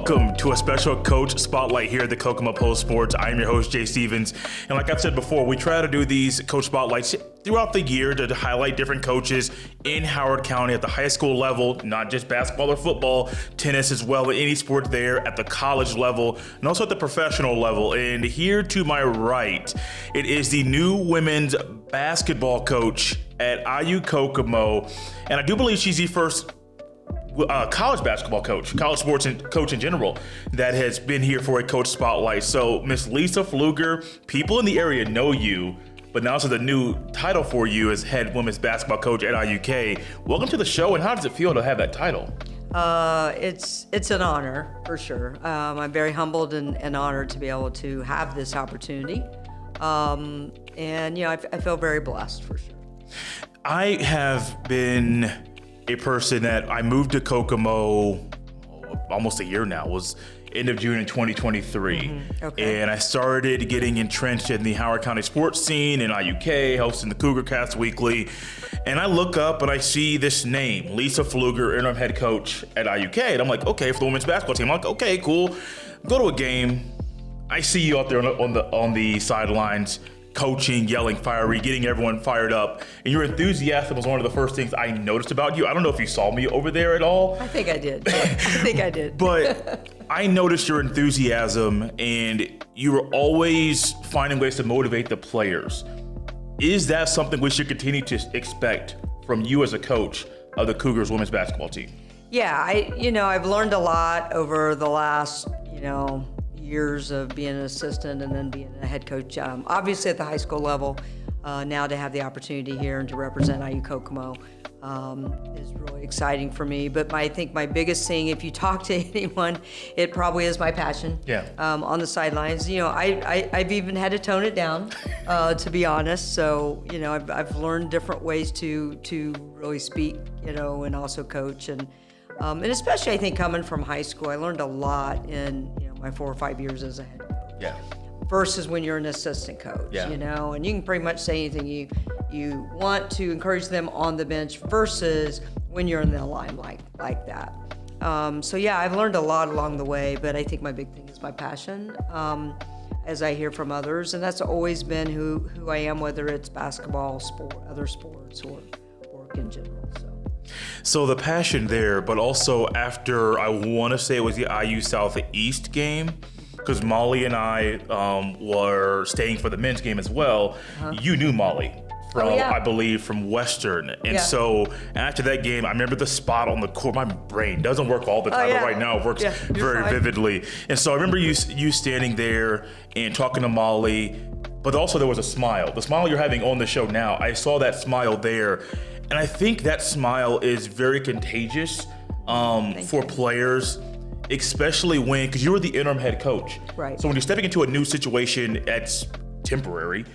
Welcome to a special coach spotlight here at the Kokomo Post Sports. I am your host, Jay Stevens. And like I've said before, we try to do these coach spotlights throughout the year to highlight different coaches in Howard County at the high school level, not just basketball or football, tennis as well, any sport there at the college level, and also at the professional level. And here to my right, it is the new women's basketball coach at IU Kokomo. And I do believe she's the first college basketball coach, college sports and coach in general, that has been here for a coach spotlight. So Miss Lisa Pflueger, people in the area know you, but now it's the new title for you as head women's basketball coach at IUK. Welcome to the show, and how does it feel to have that title? It's an honor, for sure. I'm very humbled and honored to be able to have this opportunity. And, you know, I feel very blessed, for sure. I have been a person that I moved to Kokomo almost a year now, was end of June in 2023. Mm-hmm. Okay. And I started getting entrenched in the Howard County sports scene in IUK, hosting the Cougar Cast Weekly. And I look up and I see this name, Lisa Pflueger, interim head coach at IUK. And I'm like, okay, for the women's basketball team. I'm like, okay, cool. Go to a game. I see you out there on the sidelines, coaching, yelling, fiery, getting everyone fired up. And your enthusiasm was one of the first things I noticed about you. I don't know if you saw me over there at all. I think I did. But I noticed your enthusiasm, and you were always finding ways to motivate the players. Is that something we should continue to expect from you as a coach of the Cougars women's basketball team? Yeah, I've learned a lot over the last, years of being an assistant and then being a head coach. Obviously at the high school level, now to have the opportunity here and to represent IU Kokomo is really exciting for me. But I think my biggest thing, if you talk to anyone, it probably is my passion. Yeah. On the sidelines, I've even had to tone it down, to be honest. So, I've learned different ways to really speak, and also coach. And especially I think coming from high school, I learned a lot in, my 4 or 5 years as a head coach. Yeah. Versus when you're an assistant coach, and you can pretty much say anything you want to encourage them on the bench versus when you're in the limelight like that. So yeah, I've learned a lot along the way, but I think my big thing is my passion, as I hear from others, and that's always been who I am, whether it's basketball, sport, other sports, or work in general. So the passion there, but also after, I want to say it was the IU Southeast game, because Molly and I were staying for the men's game as well. You knew Molly from, I believe, from Western. And so after that game, I remember the spot on the court. My brain doesn't work all the time, but right now it works very vividly. And so I remember you standing there and talking to Molly, but also there was a smile. The smile you're having on the show now, I saw that smile there. And I think that smile is very contagious for players, especially because you were the interim head coach. Right. So when you're stepping into a new situation that's temporary,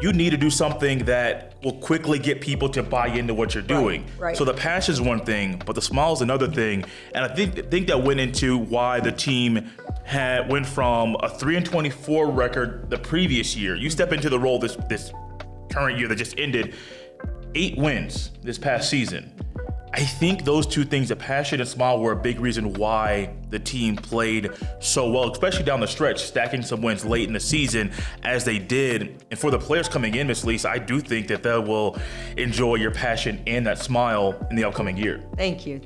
you need to do something that will quickly get people to buy into what you're doing. Right. So the passion is one thing, but the smile is another thing. And I think that went into why the team went from a 3-24 record the previous year. You step into the role this current year that just ended, 8 wins this past season. I think those two things, the passion and smile, were a big reason why the team played so well, especially down the stretch, stacking some wins late in the season as they did. And for the players coming in, Miss Lisa, I do think that they will enjoy your passion and that smile in the upcoming year. Thank you.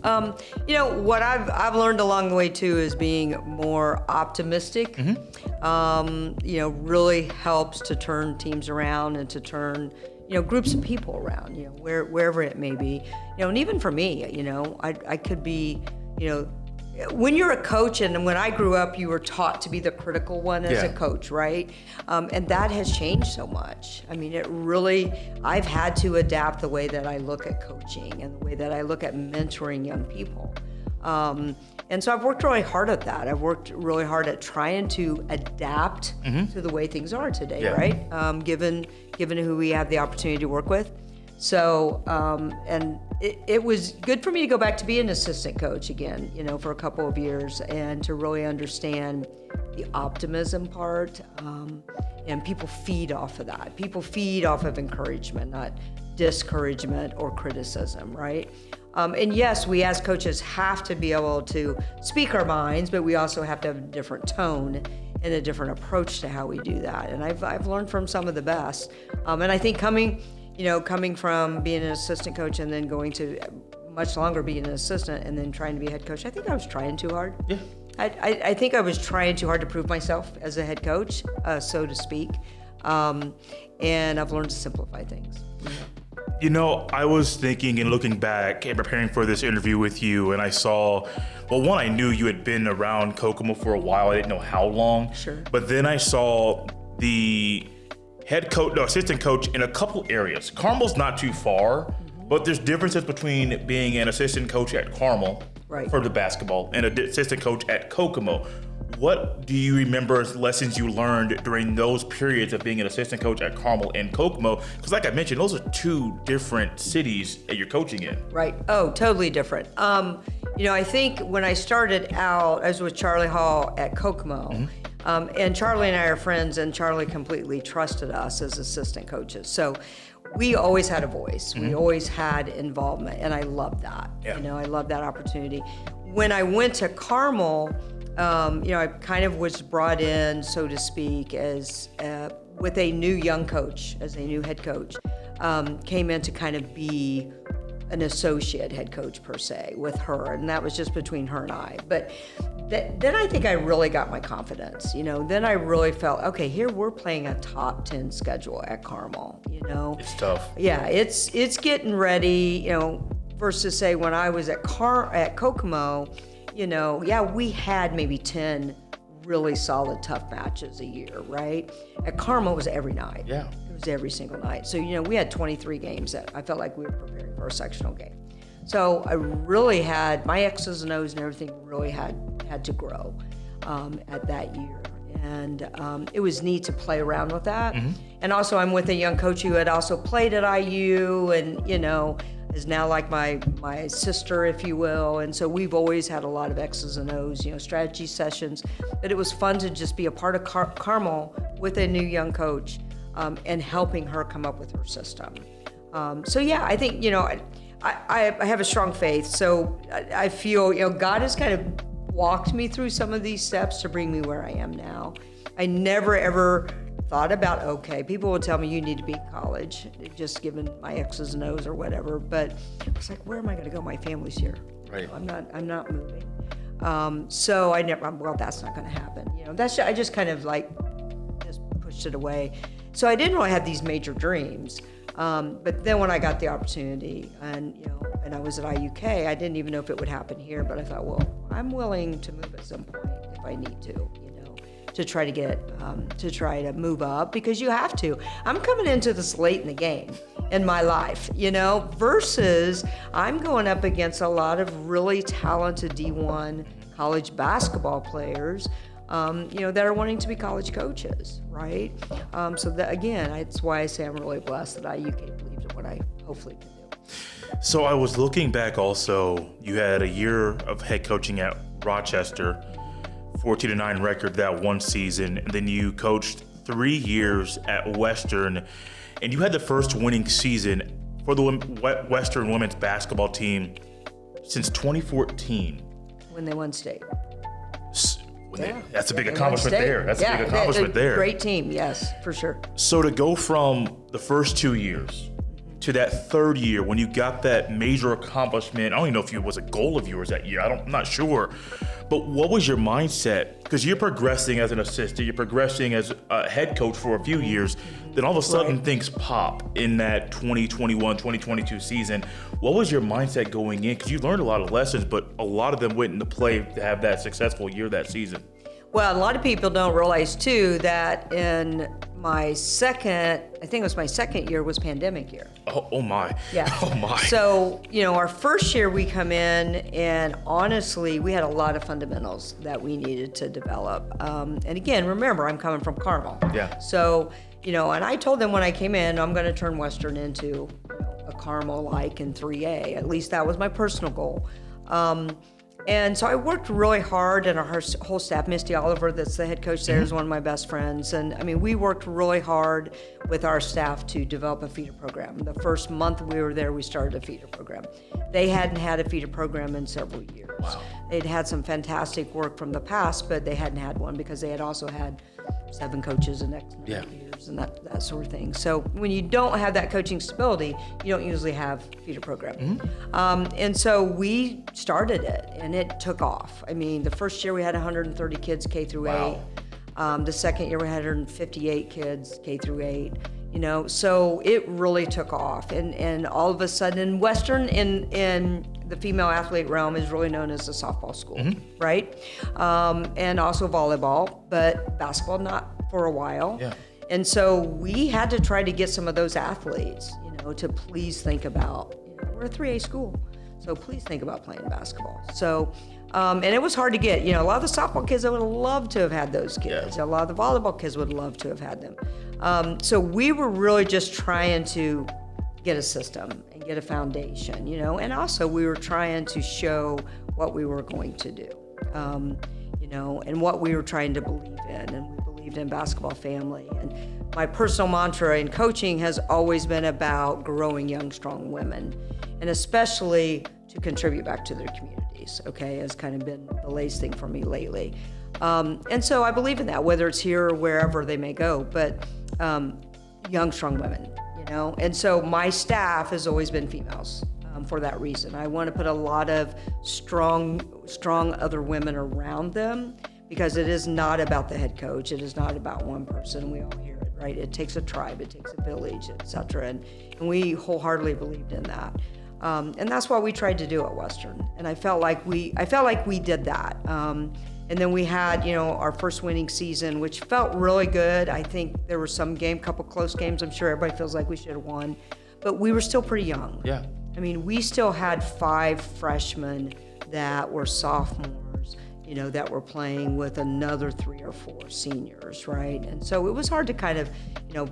What I've learned along the way too is being more optimistic. Really helps to turn teams around and to turn groups of people around, wherever it may be, and even for me, I could be, when you're a coach, and when I grew up, you were taught to be the critical one as a coach, right? And that has changed so much. I mean, I've had to adapt the way that I look at coaching and the way that I look at mentoring young people. And so I've worked really hard at that. I've worked really hard at trying to adapt to the way things are today, right? Given who we have the opportunity to work with. So, and it was good for me to go back to be an assistant coach again, for a couple of years, and to really understand the optimism part. And people feed off of that. People feed off of encouragement, not discouragement or criticism, right? And yes, we as coaches have to be able to speak our minds, but we also have to have a different tone and a different approach to how we do that. And I've learned from some of the best. And I think coming from being an assistant coach and then going to much longer being an assistant and then trying to be a head coach, I think I was trying too hard. Yeah. I think I was trying too hard to prove myself as a head coach, so to speak. And I've learned to simplify things. You know, I was thinking and looking back and preparing for this interview with you, and I saw, well, one, I knew you had been around Kokomo for a while. I didn't know how long. Sure. But then I saw the assistant coach in a couple areas. Carmel's not too far, but there's differences between being an assistant coach at Carmel for the basketball and an assistant coach at Kokomo. What do you remember as lessons you learned during those periods of being an assistant coach at Carmel and Kokomo? Because like I mentioned, those are two different cities that you're coaching in. Right. Oh, totally different. I think when I started out, I was with Charlie Hall at Kokomo. And Charlie and I are friends, and Charlie completely trusted us as assistant coaches. So we always had a voice. We always had involvement, and I loved that. Yeah. I loved that opportunity. When I went to Carmel, I kind of was brought in, so to speak, as with a new young coach, as a new head coach, came in to kind of be an associate head coach per se with her, and that was just between her and I. But then I think I really got my confidence. Then I really felt, okay, here we're playing a top 10 schedule at Carmel. It's tough. Yeah, it's getting ready. Versus say when I was at Kokomo. We had maybe 10 really solid, tough matches a year, right? At Carmel, it was every night. Yeah. It was every single night. So, we had 23 games that I felt like we were preparing for a sectional game. So I really had, my X's and O's and everything really had to grow at that year. And it was neat to play around with that. And also I'm with a young coach who had also played at IU and, is now like my sister, if you will. And so we've always had a lot of X's and O's, strategy sessions. But it was fun to just be a part of Carmel with a new young coach and helping her come up with her system. I think, I have a strong faith. So I feel, God has kind of walked me through some of these steps to bring me where I am now. I never, ever thought about, okay, people would tell me you need to be in college, just given my X's and O's or whatever. But I was like, where am I going to go? My family's here. Right. I'm not moving. So I never, well, that's not going to happen. I just kind of just pushed it away. So I didn't really have these major dreams. But then when I got the opportunity and I was at IUK, I didn't even know if it would happen here, but I thought, well, I'm willing to move at some point if I need to, to try to move up, because you have to. I'm coming into this late in the game in my life, versus I'm going up against a lot of really talented D1 college basketball players, that are wanting to be college coaches, right? So that, again, that's why I say I'm really blessed that IUK believes in what I hopefully can do. So I was looking back also, you had a year of head coaching at Rochester, 14-9 record that one season, and then you coached 3 years at Western, and you had the first winning season for the Western women's basketball team since 2014. When they won state. That's a big accomplishment there. That's a big accomplishment there. Great team, yes, for sure. So to go from the first 2 years to that third year when you got that major accomplishment, I don't even know if it was a goal of yours that year. I'm not sure. But what was your mindset? Because you're progressing as an assistant, you're progressing as a head coach for a few years, then all of a sudden things pop in that 2021, 2022 season. What was your mindset going in? Because you learned a lot of lessons, but a lot of them went into play to have that successful year that season. Well, a lot of people don't realize too that in my second year was pandemic year. Oh my. Yeah. Oh my. So, our first year we come in and honestly, we had a lot of fundamentals that we needed to develop. And again, remember, I'm coming from Carmel. Yeah. So, and I told them when I came in, I'm going to turn Western into a Carmel-like in 3A. At least that was my personal goal. And so I worked really hard, and our whole staff, Misty Oliver, that's the head coach there, is one of my best friends. And I mean, we worked really hard with our staff to develop a feeder program. The first month we were there, we started a feeder program. They hadn't had a feeder program in several years. Wow. They'd had some fantastic work from the past, but they hadn't had one because they had also had 7 coaches in X number of years and that sort of thing. So when you don't have that coaching stability, you don't usually have feeder program. And so we started it, and it took off. I mean, the first year we had 130 kids K through 8. The second year we had 158 kids K through 8. You know, so it really took off, and all of a sudden, Western in the female athlete realm is really known as a softball school, right? And also volleyball, but basketball not for a while. Yeah. And so we had to try to get some of those athletes, you know, to please think about, you know, we're a 3A school, so please think about playing basketball. So, and it was hard to get, you know, a lot of the softball kids, I would have loved to have had those kids. A lot of the volleyball kids would love to have had them. So we were really just trying to get a system and get a foundation, you know, and also we were trying to show what we were going to do, you know, and what we were trying to believe in. And we believed in basketball family. And my personal mantra in coaching has always been about growing young, strong women, and especially to contribute back to their communities, okay, has kind of been the latest thing for me lately. And so I believe in that, whether it's here or wherever they may go, but young, strong women, you know? And so my staff has always been females for that reason. I want to put a lot of strong other women around them, because it is not about the head coach. It is not about one person. We all hear it, right? It takes a tribe, it takes a village, et cetera. And we wholeheartedly believed in that. And that's what we tried to do at Western. And I felt like we did that. And then we had, you know, our first winning season, which felt really good. I think there were couple close games. I'm sure everybody feels like we should have won, but we were still pretty young. Yeah. I mean, we still had 5 freshmen that were sophomores, you know, that were playing with another 3 or 4 seniors, right? And so it was hard to kind of, you know,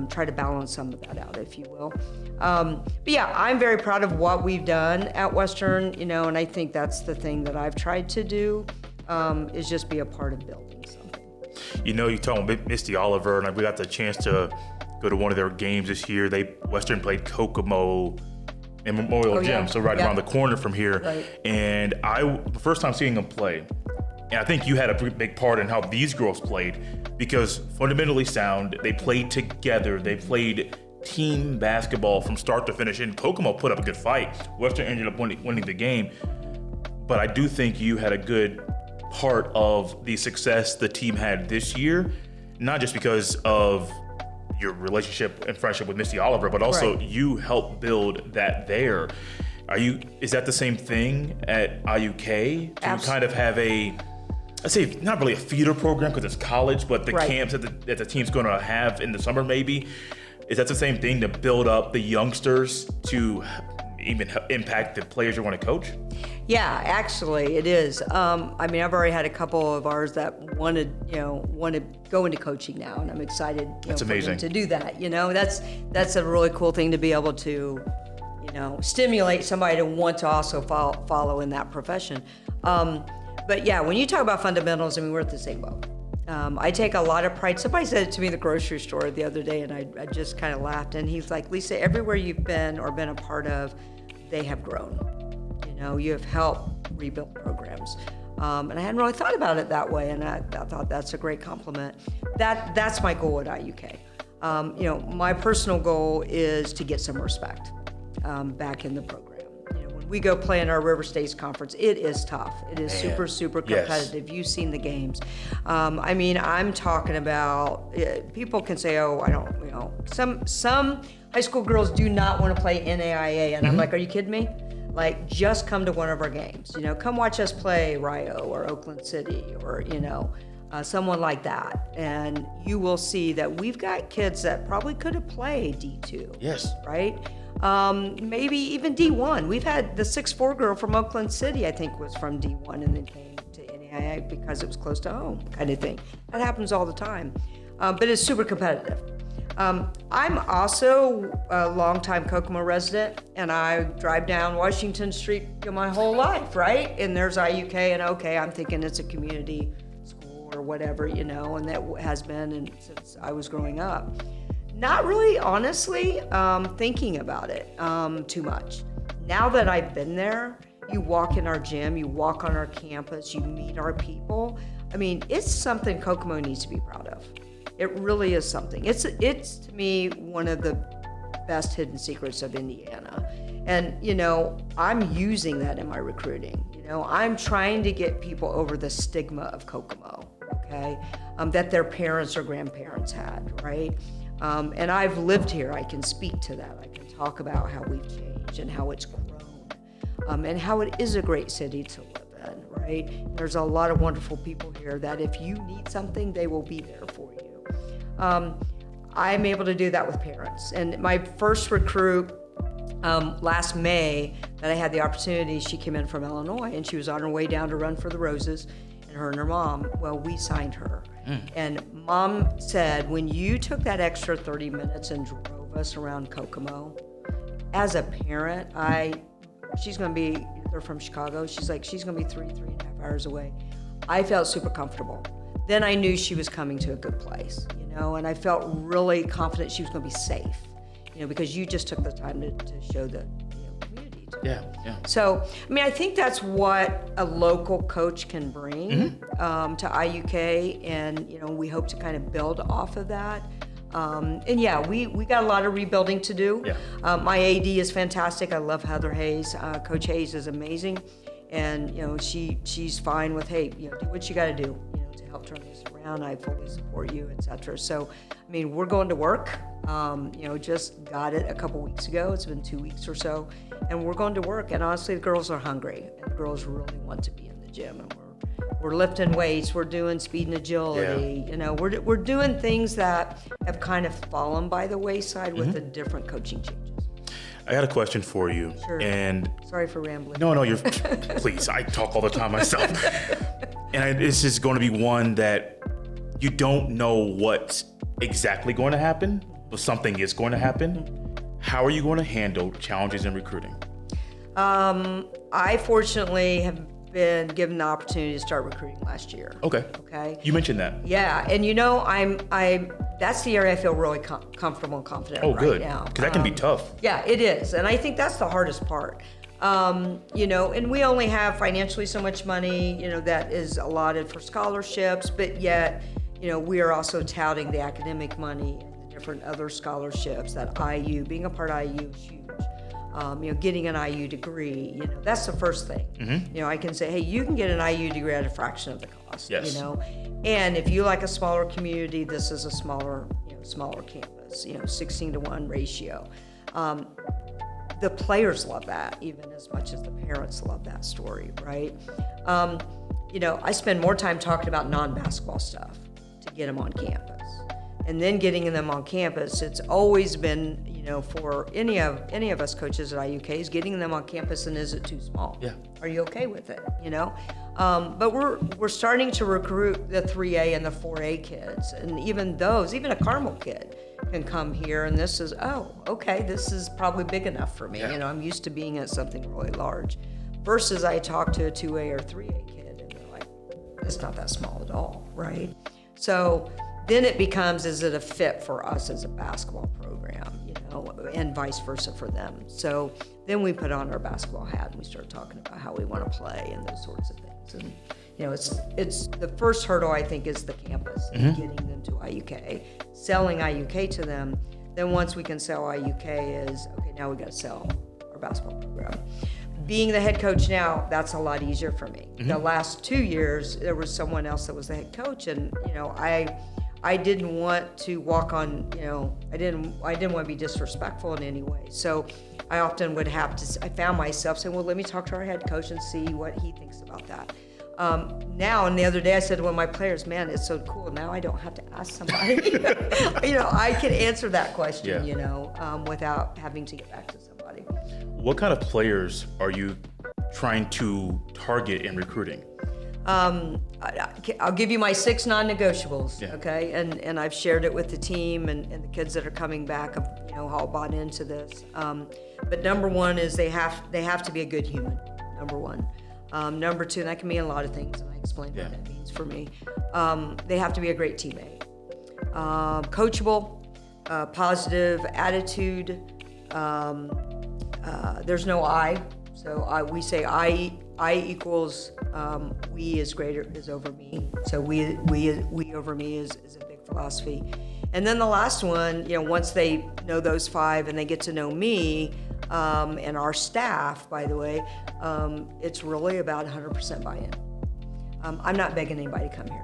try to balance some of that out, if you will. But yeah, I'm very proud of what we've done at Western, you know, and I think that's the thing that I've tried to do. Is just be a part of building something. You know, you talk about Misty Oliver, and we got the chance to go to one of their games this year. Western played Kokomo in Memorial Gym, so around the corner from here. Right. And the first time seeing them play, and I think you had a big part in how these girls played, because fundamentally sound, they played together, they played team basketball from start to finish, and Kokomo put up a good fight. Western ended up winning the game, but I do think you had a good part of the success the team had this year, not just because of your relationship and friendship with Misty Oliver, but also you helped build that there. Is that the same thing at IUK? Do you kind of have I'd say not really a feeder program because it's college, but the camps that the team's going to have in the summer maybe? Is that the same thing, to build up the youngsters to even impact the players you want to coach? Yeah, actually, it is. I mean, I've already had a couple of ours that want to go into coaching now, and I'm excited. That's amazing to do that. You know, that's a really cool thing to be able to, you know, stimulate somebody to want to also follow in that profession. But yeah, when you talk about fundamentals, I mean, we're at the same boat. I take a lot of pride. Somebody said it to me at the grocery store the other day, and I just kind of laughed. And he's like, Lisa, everywhere you've been or been a part of, they have grown. You know, you have helped rebuild programs. And I hadn't really thought about it that way, and I thought that's a great compliment. That's my goal at IUK. You know, my personal goal is to get some respect back in the program. You know, when we go play in our River States Conference, it is tough. It is super competitive. Yes. You've seen the games. I mean, I'm talking about, people can say, oh, I don't, you know, some high school girls do not want to play NAIA, and I'm like, are you kidding me? Like, just come to one of our games. You know, come watch us play Rio or Oakland City or, you know, someone like that. And you will see that we've got kids that probably could have played D2. Yes. Right? Maybe even D1. We've had the 6'4" girl from Oakland City, I think, was from D1 and then came to NAIA because it was close to home, kind of thing. That happens all the time. But it's super competitive. I'm also a longtime Kokomo resident, and I drive down Washington Street my whole life, right? And there's IUK, and okay, I'm thinking it's a community school or whatever, and that has been and since I was growing up. Not really, honestly, thinking about it too much. Now that I've been there, you walk in our gym, you walk on our campus, you meet our people. I mean, it's something Kokomo needs to be proud of. It really is something. It's to me one of the best hidden secrets of Indiana. And, I'm using that in my recruiting. I'm trying to get people over the stigma of Kokomo, okay? That their parents or grandparents had, right? And I've lived here. I can speak to that. I can talk about how we've changed and how it's grown, and how it is a great city to live in, right? There's a lot of wonderful people here that if you need something, they will be there for you. I'm able to do that with parents. And my first recruit last May that I had the opportunity, she came in from Illinois and she was on her way down to run for the Roses, and her and her mom, well, we signed her. And mom said, when you took that extra 30 minutes and drove us around Kokomo, as a parent, she's gonna be, they're from Chicago, she's gonna be 3.5 hours away. I felt super comfortable. Then I knew she was coming to a good place, and I felt really confident she was gonna be safe, because you just took the time to show the community to Yeah. So, I think that's what a local coach can bring to IUK, and, we hope to kind of build off of that. And yeah, we got a lot of rebuilding to do. Yeah. My AD is fantastic. I love Heather Hayes. Coach Hayes is amazing. And, she's fine with, hey, do what you got to do, to help turn this around. I fully support you, et cetera. So, we're going to work. Just got it a couple weeks ago. It's been 2 weeks or so. And we're going to work. And honestly, the girls are hungry. And the girls really want to be in the gym. And we're lifting weights. We're doing speed and agility. Yeah. We're doing things that have kind of fallen by the wayside with the different coaching changes. I got a question for you. Sure. And sorry for rambling. No, you're please. I talk all the time myself. And this is going to be one that you don't know what's exactly going to happen, but something is going to happen. How are you going to handle challenges in recruiting? I fortunately have been given the opportunity to start recruiting last year. Okay. You mentioned that. Yeah, and I'm that's the area I feel really comfortable and confident in right now. Because that can be tough. Yeah, it is, and I think that's the hardest part. And we only have financially so much money, that is allotted for scholarships, but yet, we are also touting the academic money and the different other scholarships that IU, being a part of IU is huge. Getting an IU degree, that's the first thing. I can say, hey, you can get an IU degree at a fraction of the cost, Yes. And if you like a smaller community, this is a smaller campus, 16-to-1 ratio. The players love that even as much as the parents love that story, right? I spend more time talking about non-basketball stuff to get them on campus. And then getting them on campus, it's always been, for any of us coaches at IUK, is getting them on campus, and is it too small? Yeah. Are you okay with it? But we're starting to recruit the 3A and the 4A kids, and even a Carmel kid can come here, and this is, this is probably big enough for me. Yeah. I'm used to being at something really large. Versus I talk to a 2A or 3A kid, and they're like, it's not that small at all, right? So then it becomes, is it a fit for us as a basketball program, and vice versa for them. So then we put on our basketball hat and we start talking about how we want to play and those sorts of things. And it's the first hurdle, I think, is the campus, and getting them to IUK, selling IUK to them. Then once we can sell IUK is, okay, now we got to sell our basketball program. Being the head coach now, that's a lot easier for me. The last 2 years, there was someone else that was the head coach, and I didn't want to walk on, I didn't want to be disrespectful in any way. So I often would have to, I found myself saying, well, let me talk to our head coach and see what he thinks about that. Now, and the other day I said to one of my players, man, it's so cool. Now I don't have to ask somebody. I can answer that question, without having to get back to somebody. What kind of players are you trying to target in recruiting? I'll give you my 6 non-negotiables, Yeah. okay? And I've shared it with the team and the kids that are coming back, all bought into this. But number 1 is they have to be a good human, number 1. Number 2, and that can mean a lot of things, and I explained what that means for me. They have to be a great teammate. Coachable, positive attitude. There's no I, so we say I equals we is over me. So we over me is a big philosophy. And then the last one, once they know those 5 and they get to know me and our staff, by the way, it's really about 100% buy-in. I'm not begging anybody to come here.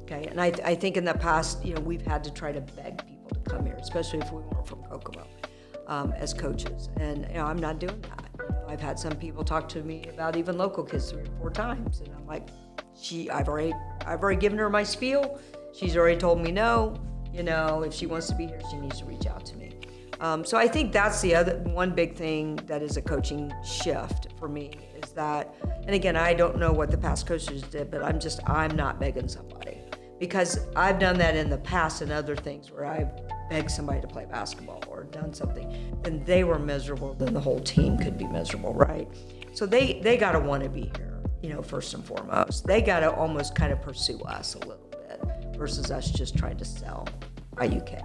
Okay, and I think in the past, we've had to try to beg people to come here, especially if we weren't from Kokomo as coaches. And I'm not doing that. I've had some people talk to me about even local kids 3 or 4 times, and I'm like, I've already given her my spiel. She's already told me no. If she wants to be here, she needs to reach out to me. So I think that's the other one big thing that is a coaching shift for me is that, and again, I don't know what the past coaches did, but I'm not begging somebody, because I've done that in the past and other things where I've begged somebody to play basketball or done something, and they were miserable, then the whole team could be miserable, right? So they got to want to be here, first and foremost. They got to almost kind of pursue us a little bit versus us just trying to sell IUK.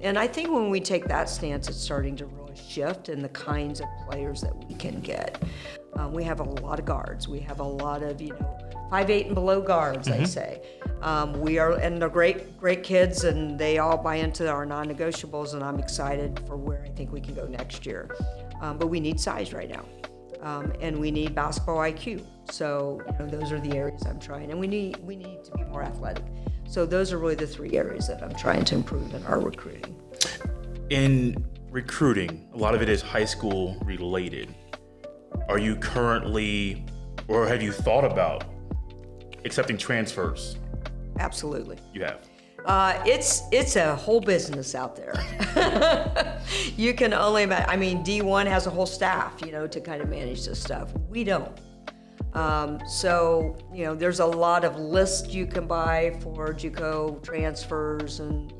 And I think when we take that stance, it's starting to really shift in the kinds of players that we can get. We have a lot of guards. We have a lot of, 5'8" and below guards, I say. And they're great kids, and they all buy into our non-negotiables, and I'm excited for where I think we can go next year. But we need size right now, and we need basketball IQ. So those are the areas I'm trying, and we need to be more athletic. So those are really the 3 areas that I'm trying to improve in our recruiting. In recruiting, a lot of it is high school related. Are you currently, or have you thought about accepting transfers? Absolutely. You have. It's a whole business out there. You can only imagine. D1 has a whole staff, to kind of manage this stuff. We don't. So there's a lot of lists you can buy for JUCO transfers and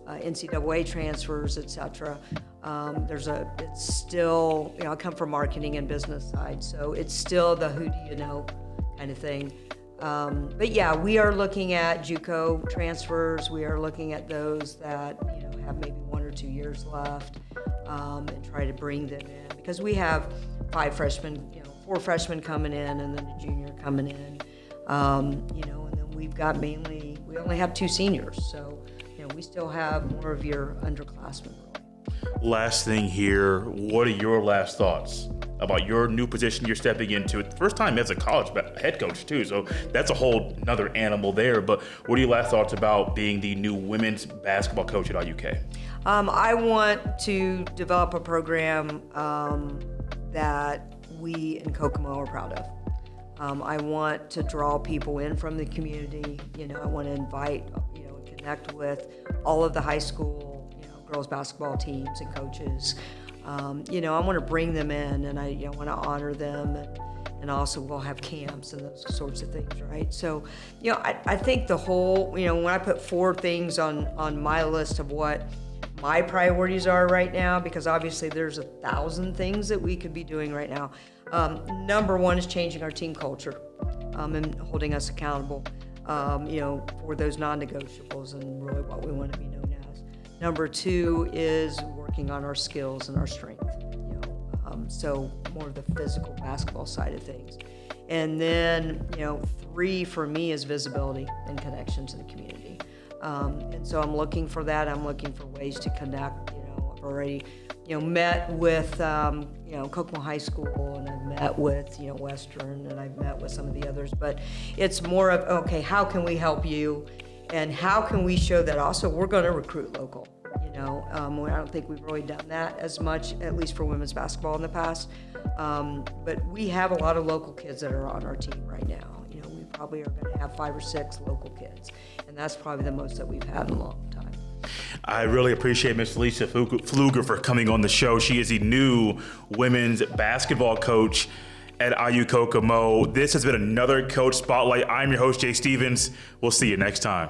NCAA transfers, etc. It's still, I come from marketing and business side, so it's still the who do you know kind of thing. But yeah, we are looking at JUCO transfers. We are looking at those that have maybe 1 or 2 years left, and try to bring them in, because we have 5 freshmen, 4 freshmen coming in, and then a junior coming in, and then we've got we only have 2 seniors, so we still have more of your underclassmen. Really. Last thing here, what are your last thoughts about your new position you're stepping into? First time as a college head coach too, so that's a whole another animal there. But what are your last thoughts about being the new women's basketball coach at IUK? I want to develop a program that we in Kokomo are proud of. I want to draw people in from the community. I want to invite, connect with all of the high school, girls basketball teams and coaches. I want to bring them in, and I want to honor them, and also we'll have camps and those sorts of things, right? So, I think the whole, when I put 4 things on my list of what my priorities are right now, because obviously there's 1,000 things that we could be doing right now. Number 1 is changing our team culture and holding us accountable, for those non-negotiables and really what we want to be known as. Number 2 is working on our skills and our strength, so more of the physical basketball side of things. And then, 3 for me is visibility and connection to the community. And so I'm looking for that. I'm looking for ways to connect. I've already, met with, Kokomo High School, and I've met with, Western, and I've met with some of the others. But it's more of, okay, how can we help you? And how can we show that also we're going to recruit local? I don't think we've really done that as much, at least for women's basketball in the past. But we have a lot of local kids that are on our team right now. We probably are going to have 5 or 6 local kids, and that's probably the most that we've had in a long time. I really appreciate Ms. Lisa Pflueger for coming on the show. She is the new women's basketball coach at IU Kokomo. This has been another Coach Spotlight. I'm your host, Jay Stevens. We'll see you next time.